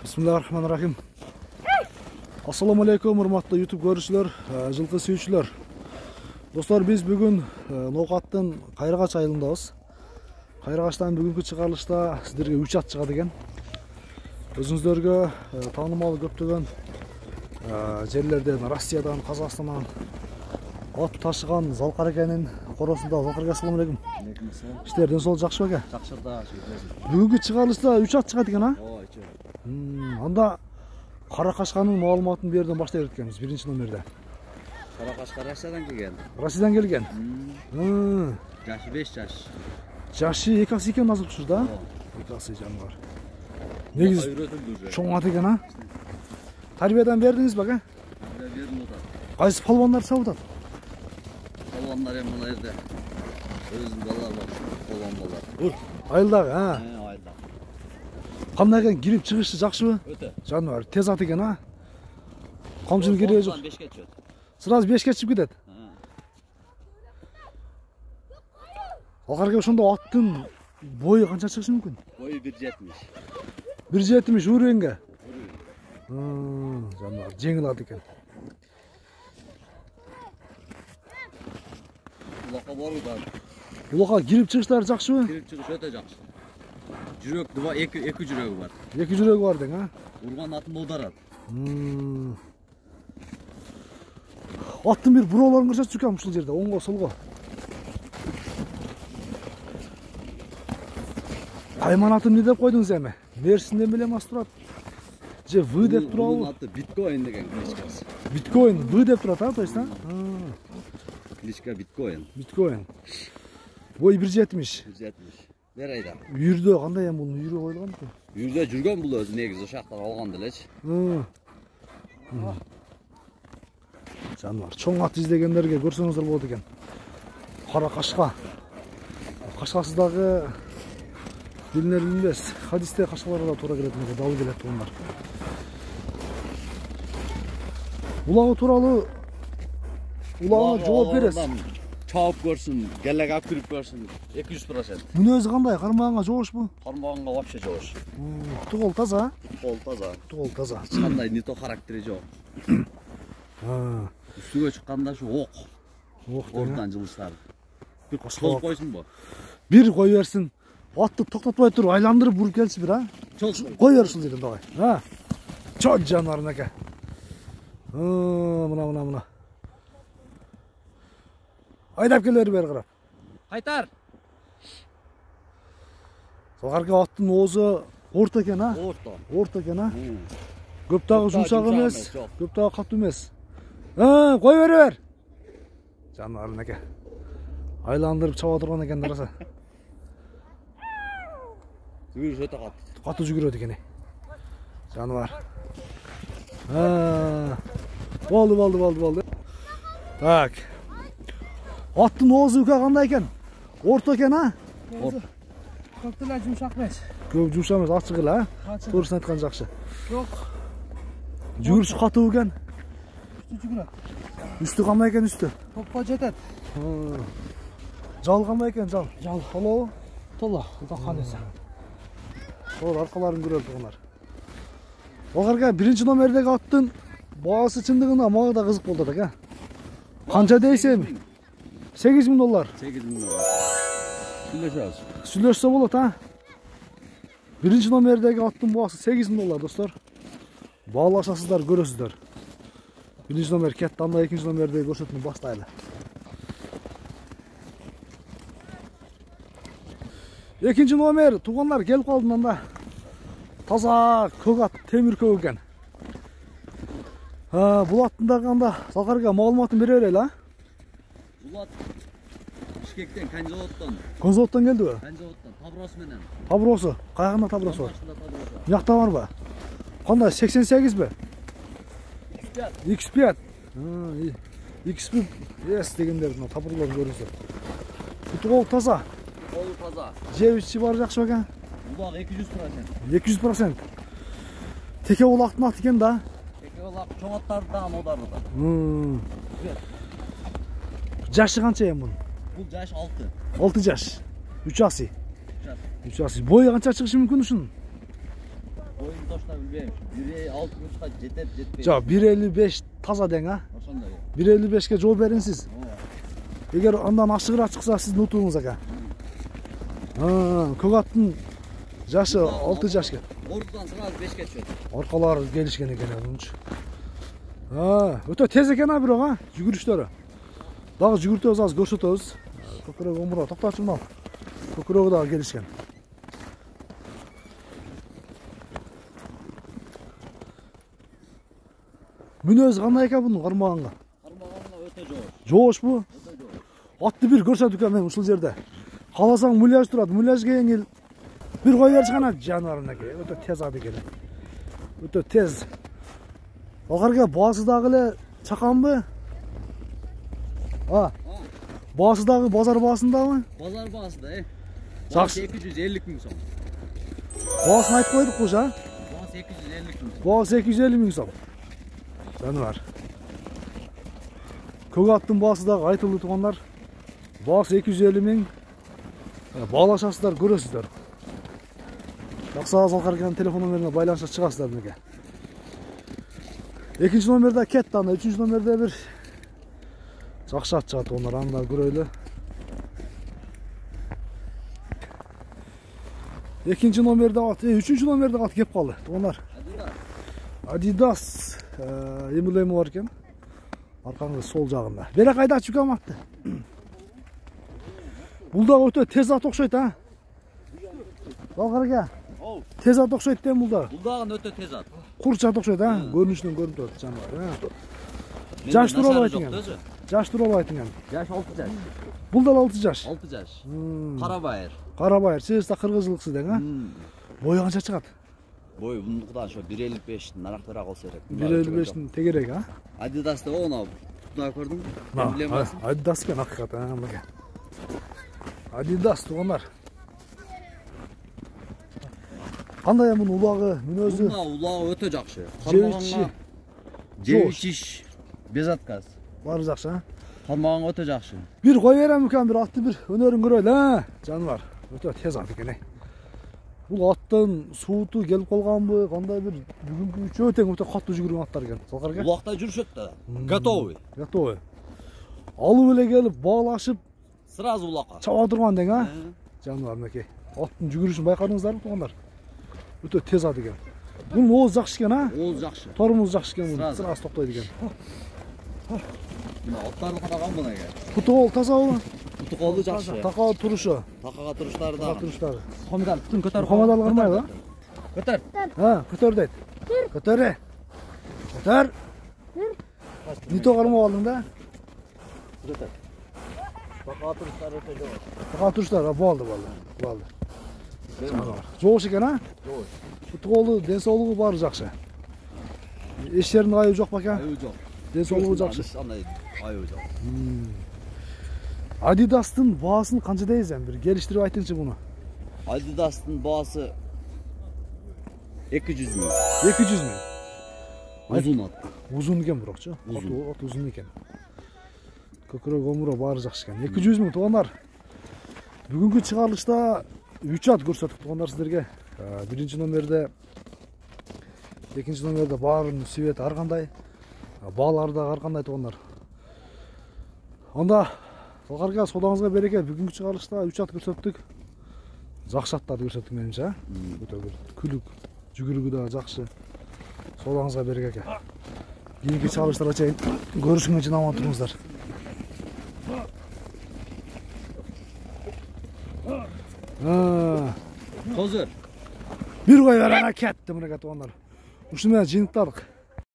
Bismillahirrahmanirrahim. Assalamu alaikum, hurmatly YouTube görüşçüler, жылкы сүйүүчүлөр. Достор, биз бүгүн Ноокаттын Кайрагач айылындабыз. Кайрагачтан бүгүнкү чыгарылышта сиздерге 3 ат чыгат экен. Өзүңүздөргө таанымал көптөгөн жерлерден, Россиядан, Казакстандан ат ташыган Залкар экенин коросунда. Залкар эке, assalamu alaikum. Иштерден сол жакшы беке? Жакшы да. Бүгүнкү чыгарылышта 3 ат чыгат экен, а? Анда Каракашканын маалыматын берден баштай берткенбиз, биринчи номерде. Каракашка Россиядан келген. Россиядан келген. Жашы 5 жаш. Жашы 2 асы экен азыр ушур да? 2 асы жаныбар. Негизи чоң ат экен, а? Тарбиядан бердиңиз бе, ага? Бердим да. Кайсы палвандар сабытат? Палвандар эми мына жерде өзүнүн балалары бар, палван балдар. Айылдагы, а? Айылда. Кандай экен, кирип чыгышы жакшыбы? Өтө. Жаныбар, тез ат экен, а? Камчынын кереги жок. 5 чыгат. Сразу 5 чыгып кетет. Алгарга ошондо аттын бою канча чыгышы мүмкүн? Бою 1.70. 1.70 уровенге. Жаныбар, жеңил ат экен. Улакка баруу да. Улакка кирип чыгыштары жакшыбы? Кирип чыгыш өтө жакшы. Жүрөк 2 жүрөгү бар. 2 жүрөгү бар дең, а? Урган атын оодарат. Аттын бир буроолорун көрсөтчү экен ушул жерде, оңго, солго. Кайман атын эмне деп койдуңуз эми? Мерсинден беле мас турат? Же В деп турабы? Бунун аты биткоин деген кличкасы. Биткоин, В деп турат, а, то есть, а? Кличка биткоин. Биткоин. Бой 1.70. 1.70. Бер айда. Үйүрдө кандай эми бунун үйрү коюлган экен? Үйүрдө жүргөн бул өзү негизи ошактан алган делечи. Жаныбар, чоң ат издегендерге көрсөңүздөр болот экен. Каракашка. Кашкасыздагы билинер билбес. Хадисте кашкаларга да туура келет, мына дал келет туугандар. Улагы тууралуу улагына жооп бересиз. Чаап көрсүн, келек алып кирип көрсүн. 200%. Мүнөзү кандай? Кармаганга жоошпу? Кармаганга вообще жоош. Тугол таза? Кол таза. Тугол таза. Кандай не то характери жок. Үстүгө чыкканда шу ок. Ордан жылыштар. Бир кол койсунбу? Бир кой берсин. Атты токтотпой туруп, айландырып буруп келчи бир, а? Кой бер ушул жерден давай. Чоң жаныбарым эке. Мына. Айдап келер бери карап. Кайтар. Салгарга аттын оозу орто экен, а? Орто экен, а? Көп дагы жумшак эмес, көп дагы катуу эмес. Кой бер. Жаныбарым эке. Айландырып чаба турган экен дараса. Жүгүрүш өтө катуу. Катуу жүгүрөт экен. Жаныбар. Болду. Так. Аттын оозу кандай экен? Орто экен, а? Көп деле жумшак эмес. Көп жумшак эмес, ачык эле, а? Туурусын айткан жакшы. Жок. Жүгүрүш катуу экен. Үстү жүгүрөт. Үстү кандай экен үстү? Топко жетет. Жал кандай экен, жал? Жал толобу? Толо, уккан эсе. Оор аркаларын көрөлү тугандар. Алгарга биринчи номердеги аттын баасы чындыгында мага да кызык болду экен. Канча дейсем? $8.000. $8.000. Сүйлөшсө болот, а? Биринчи номердеги аттын баасы $8.000, достор. Баалашасыздар, көрөсүздөр. Биринчи номер кетти, анда экинчи номердеги көрсөтүүнү баштайлы. Экинчи номер туугандар келип калды анда. Таза көк ат, темир көк экен. Бул аттын дагы анда Залкарга маалыматын бере берели, а? Бул ат Бишкектен, Конзаводдон келдиби? Конзаводдон, таброосу менен. Таброосу, кайгында таброосу бар? Мыякта барбы? Кандай, 88 бе? X5. X5 эс дегендер мына табырларын көрүңүздөр. Бутугол таза. Колу таза. Жеп ичи бар жакшы экен. Улак 200%. 200%. Теке улактын аты экен да. Теке улак чоң аттардан оодарда да. Жашы канча эми бунун? Бул жаш 6. 6 жаш. 3 асы. 3 асы. Бою канча чыгышы мүмкүн ушунун? Boyun toşta bilbeyim. 1.60'ga jetet jetpeydi. Жок, 1.55 таза дең, а? Ошондой. 1.55ке жооп бериң сиз. Эгер андан ашыгыраак чыкса сиздин утуңуз экен. Көк аттын жашы 6 жашка. Ордудан сразу 5ке түшөт. Аркалары келишкен экен мунчу. Өтө тез экен бирок, жүгүрүштөрү. Дагы жүгүртөбүз, азыр көрсөтөбүз. Көкүрөк омурга токточу мал. Көкүрөгү дагы келишкен. Мүнөзү кандай экен бунун кармаганга? Кармаганга өтө жоош. Жоошпу? Өтө жоош. Атты бир көрсөтүп экен мен ушул жерде. Каласаң муляж турат, муляжга эңил бир кой бериш гана жаныбарынаке. Өтө тез ат экен. Өтө тез. Алгарга баасы дагы эле чаканбы? Баасы дагы базар баасындабы? Базар баасында, Жакшы. 250 000 сом. Баасын айтып койдук куш, Баасы 250 000 сом. Баасы 250 000 сом. Жаныбар. Көк аттын баасы дагы айтылды туугандар. Баасы 250 000. Баалашасыздар, көрөсүздөр. Максат Алкарган телефон номерине байланышка чыгасыздар менеке. Экинчи номерде кетти, анда үчүнчү номерде бир жакшы ат чыгат, ондар аны да көрөлү. Экинчи номерде ат, үчүнчү номерде ат кеп калды, туугандар. Adidas эмблема бар экен. Аркаңыз сол жагында. Бере кайда чүкем атты. Бул да өтө тез ат окшойт, а? Алгарга. Тез ат окшойт да бул да. Бул дагы өтө тез ат. Курч ат окшойт, а? Көрүнүшүнөн көрүнүп турат жаныбар, Жаш тууралуу айтыңан. Жаш тууралуу айтыңан. Жаш 6 жаш. Бул да 6 жаш. 6 жаш. Карабайыр. Карабайыр, сиз да кыргызчылыксыз дең, а? Бою канча чыгат? Бой мундукдан ошо 1.55 нарактыраак болсо керек. 1.55 тегерек, а? Adidas да оны тутуна көрдүңбү? Эмблемасын. Adidas экен акыйкат, мынке. Adidas туугандар. Кандай мунун улагы, мүнөзү? Мына улагы өтө жакшы. Жебичи. Жебичиш без отказ. Баары жакшы, а? Кармаган өтө жакшы. Бир кой берем экен, бир атты бир өнөрүн көрөлү, а? Жаныбар. Өтө тез ат экен, Бул аттын сууту келип калганбы, кандай бир бүгүнкү үчөө тең өтө катуу жүгүргөн аттар экен. Салкарга. Улакта жүрүшөт да. Готовый. Готовый. Алып эле келип, баалашып, Сразу улакка. чаба турган дең, а? Жаныбар менеке. Аттын жүгүрүшүн байкадыңыздарбы, туугандар? Өтө тез ат экен. Бунун ооз жакшы экен, а? Ооз жакшы. Тормуз жакшы экен, сразу токтойт экен. Мына аттарды караган мына экен. Кутугол тазабы? Кутуколу жакшы. Такаа турушу. Такага туруштары да. Туруштары. Комедал бүтүн көтөр. Комадал кармайбы? Көтөр. Көтөр дейт. Көтөр. Көтөр. Нито кармап алдың да? Көтөр. Такага туруштары өтө жок. Такаа туруштар, болду. Жоош экен, а? Жок. Кутуголу, ден соолугу баары жакшы. Эч жеринде айып жок бака? Айып жок. Ден соолугу жакшы. Андай айып жок. Adidas'tın bağısını kança deyizem bir geliştirip aytыңчы bunu. Adidas'tın bağısı 200 000. 200 000. Uzun at. Uzun eкен бирокчу. От uzun eкен. Көкүрөк омуру баары жакшы экен. 200 000 туугандар. Бүгүнкү чыгарылышта 3 ат көрсөттүк туугандар сиздерге. Биринчи номерде, экинчи номерде баарынын свети ар кандай, баалары да ар кандай туугандар. Анда Алкарга содаңызга береке. Бүгүнкү чыгарылышта 3 ат көрсөттүк. Жакшы аттарды көрсөттүк менимче. Өтө бир күлүк, жүгүрүгү да жакшы. Содаңызга береке. Кийинки чыгарылыштарга чейин көрүшүнгө үчүн аман туруңуздар. Козыр. Бир кой берена кетти мынакей туугандар. Ушуну менен жыйынтадык.